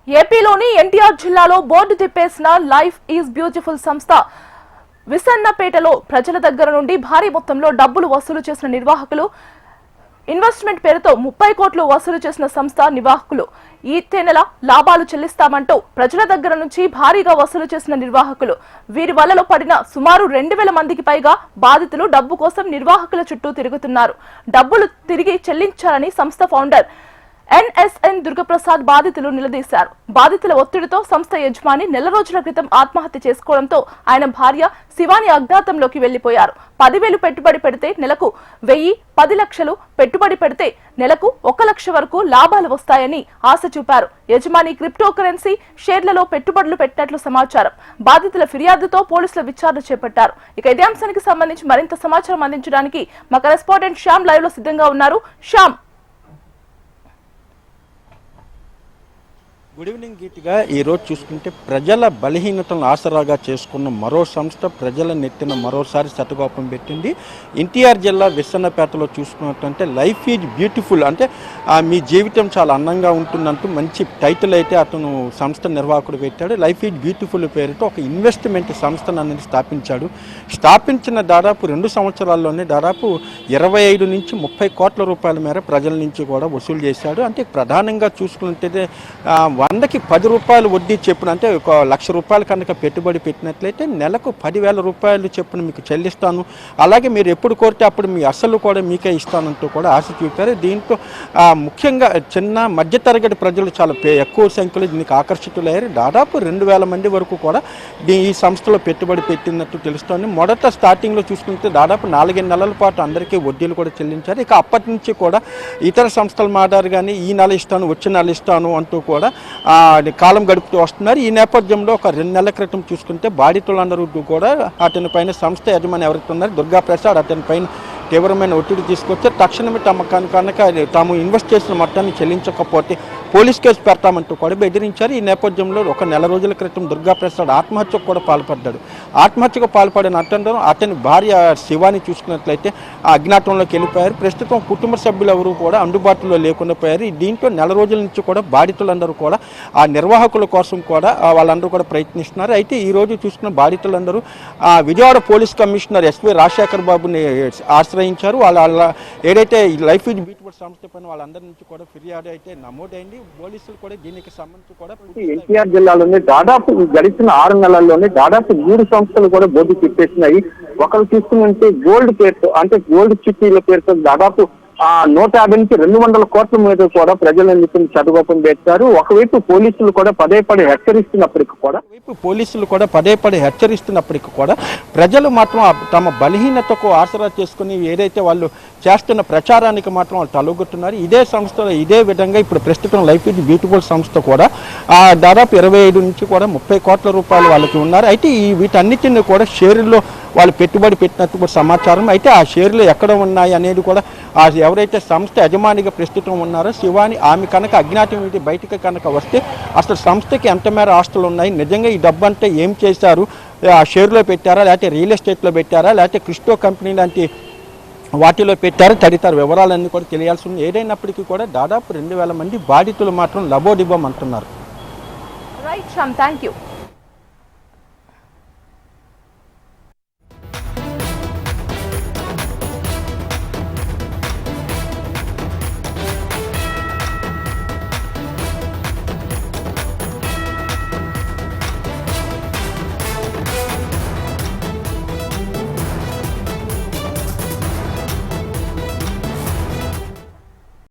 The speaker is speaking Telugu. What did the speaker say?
ఏపీలోని ఎన్టీఆర్ జిల్లాలో బోర్డు తిప్పేసిన లైఫ్ ఈజ్ బ్యూటిఫుల్ సంస్థ విసన్నపేటలో ప్రజల దగ్గర నుండి భారీ మొత్తంలో డబ్బులు వసూలు చేసిన నిర్వాహకులు ఇన్వెస్ట్మెంట్ పేరుతో 30 కోట్లు వసూలు చేసిన సంస్థ నిర్వాహకులు ఈ నెల లాభాలు చెల్లిస్తామంటూ ప్రజల దగ్గర నుంచి భారీగా వసూలు చేసిన నిర్వాహకులు వీరి వలలో పడిన సుమారు 2000 మందికి పైగా బాధితులు డబ్బు కోసం నిర్వాహకుల చుట్టూ తిరుగుతున్నారు. డబ్బులు తిరిగి చెల్లించాలని సంస్థ ఫౌండర్ ఎన్ఎస్ఎన్ దుర్గప్రసాద్ బాధితులు నిలదీశారు. బాధితుల ఒత్తిడితో సంస్థ యజమాని నెల రోజుల క్రితం ఆత్మహత్య చేసుకోవడంతో ఆయన భార్య శివాని అజ్ఞాతంలోకి వెళ్లిపోయారు. 10,000 పెట్టుబడి పెడితే నెలకు 1000, 10 లక్షలు పెట్టుబడి పెడితే నెలకు 1 లక్ష వరకు లాభాలు వస్తాయని ఆశ చూపారు. యజమాని క్రిప్టో కరెన్సీ షేర్లలో పెట్టుబడులు పెట్టినట్లు సమాచారం. బాధితుల ఫిర్యాదుతో పోలీసులు విచారణ చేపట్టారు. ఇక ఇదే అంశానికి సంబంధించి మరింత సమాచారం అందించడానికి మా కరెస్పాండెంట్ శ్యామ్ లైవ్ లో సిద్ధంగా ఉన్నారు. శ్యామ్, గుడ్ ఈవినింగ్ గీతిగా ఈరోజు చూసుకుంటే ప్రజల బలహీనతలను ఆసరాగా చేసుకున్న మరో సంస్థ ప్రజల నెత్తిన మరోసారి శతకోపం పెట్టింది. ఎన్టీఆర్ జిల్లా విసన్నపేటలో చూసుకున్నట్లంటే లైఫ్ ఈజ్ బ్యూటిఫుల్, అంటే మీ జీవితం చాలా అందంగా ఉంటుందంటూ మంచి టైటిల్ అయితే అతను సంస్థ నిర్వాహకుడు పెట్టాడు. లైఫ్ ఈజ్ బ్యూటిఫుల్ పేరుతో ఒక ఇన్వెస్ట్మెంట్ సంస్థను అనేది స్థాపించాడు. స్థాపించిన దాదాపు 2 సంవత్సరాల్లోనే దాదాపు 25 నుంచి 30 కోట్ల రూపాయల మేర ప్రజల నుంచి కూడా వసూలు చేశాడు. అంటే ప్రధానంగా చూసుకుంటే 100కి 10 రూపాయలు వడ్డీ చెప్పున, అంటే 1 లక్ష రూపాయల కనుక పెట్టుబడి పెట్టినట్లయితే నెలకు 10,000 రూపాయలు చెప్పున మీకు చెల్లిస్తాను, అలాగే మీరు ఎప్పుడు కోరితే అప్పుడు మీ అసలు కూడా మీకే ఇస్తానంటూ కూడా ఆశ చూపారు. దీంతో ముఖ్యంగా చిన్న మధ్యతరగతి ప్రజలు చాలా ఎక్కువ సంఖ్యలో దీనికి ఆకర్షితులయ్యారు. దాదాపు 2,000 మంది వరకు కూడా ఈ సంస్థలో పెట్టుబడి పెట్టినట్టు తెలుస్తోంది. మొదట స్టార్టింగ్లో చూసుకుంటే దాదాపు 4 నెలల పాటు అందరికీ వడ్డీలు కూడా చెల్లించారు. ఇక అప్పటి నుంచి కూడా ఇతర సంస్థల మాదారు కానీ ఈ నెల ఇస్తాను, వచ్చే నెల ఇస్తాను అంటూ కూడా కాలం గడుపుతూ వస్తున్నారు. ఈ నేపథ్యంలో ఒక 2 నెలల క్రితం చూసుకుంటే బాధితులందరూ కూడా అతని పైన సంస్థ యజమాని ఎవరైతే ఉన్నారు దుర్గాప్రసాద్ అతని పైన తీవ్రమైన ఒత్తిడి తీసుకొచ్చి తక్షణమే కనుక తాము ఇన్వెస్ట్ చేసిన మొత్తాన్ని చెల్లించకపోతే పోలీస్ కేసు పెడతామంటూ కూడా బెదిరించారు. ఈ నేపథ్యంలో ఒక నెల రోజుల క్రితం దుర్గాప్రసాద్ ఆత్మహత్యకు కూడా పాల్పడ్డాడు. ఆత్మహత్యకు పాల్పడిన అతని భార్య శివాని చూసుకున్నట్లయితే అజ్ఞాతంలోకి వెళ్ళిపోయారు. ప్రస్తుతం కుటుంబ సభ్యులు ఎవరు కూడా అందుబాటులో లేకుండా పోయారు. దీంట్లో నెల రోజుల నుంచి కూడా బాధితులందరూ కూడా ఆ నిర్వాహకుల కోసం కూడా వాళ్ళందరూ కూడా ప్రయత్నిస్తున్నారు. అయితే ఈ రోజు చూసుకున్న బాధితులందరూ Vijayawada police commissioner SV Rajasekhar బాబుని ఆశ్రయించారు. వాళ్ళ ఏదైతే లైఫ్ ఈజ్ బ్యూటిఫుల్ సంస్థ పైన వాళ్ళందరి నుంచి కూడా ఫిర్యాదు అయితే నమోదైంది. పోలీసులు కూడా దీనికి సంబంధించి కూడా ఎన్టీఆర్ జిల్లాలోనే దాదాపు గడిచిన 6 నెలల్లోనే దాదాపు 3 సంస్థలు కూడా బోర్డు తిప్పేసినాయి. ఒకరు తీసుకున్నట్టే గోల్డ్ పేరుతో, అంటే గోల్డ్ చిట్టీల పేరుతో దాదాపు 150 నుంచి 200 కోట్ల మీద కూడా ప్రజలందరికీ చదువుకోపం పెట్టారు. ఒకవైపు పోలీసులు కూడా పదే హెచ్చరిస్తున్నప్పటికీ కూడా ప్రజలు మాత్రం తమ బలహీనతకు ఆసరా చేసుకుని ఏదైతే వాళ్ళు చేస్తున్న ప్రచారానికి మాత్రం వాళ్ళు తలొగ్గుతున్నారు. ఇదే సంస్థలో ఇదే విధంగా ఇప్పుడు ప్రస్తుతం లైఫ్ ఈజ్ బ్యూటిఫుల్ సంస్థ కూడా దాదాపు 25 నుంచి కూడా 30 కోట్ల రూపాయలు వాళ్ళకి ఉన్నారు. అయితే వీటన్నిటిని కూడా షేర్లో వాళ్ళు పెట్టుబడి పెట్టినట్టు కూడా సమాచారం. అయితే ఆ షేర్లు ఎక్కడ ఉన్నాయి అనేది కూడా ఎవరైతే సంస్థ యజమానిగా ప్రస్తుతం ఉన్నారో శివాని, ఆమె కనుక అజ్ఞాతం నుండి బయటకు కనుక వస్తే అసలు సంస్థకి ఎంత మేర ఆస్తులు ఉన్నాయి, నిజంగా ఈ డబ్బు అంటే ఏం చేశారు, ఆ షేర్లో పెట్టారా, లేకపోతే రియల్ ఎస్టేట్లో పెట్టారా, లేకపోతే క్రిప్టో కంపెనీ లాంటి వాటిలో పెట్టారు, తదితర వివరాలన్నీ కూడా తెలియాల్సి ఉంది. ఏదైనప్పటికీ కూడా దాదాపు 2,000 మంది బాధితులు మాత్రం లబోదిబం అంటున్నారు. Right Shyam, thank you.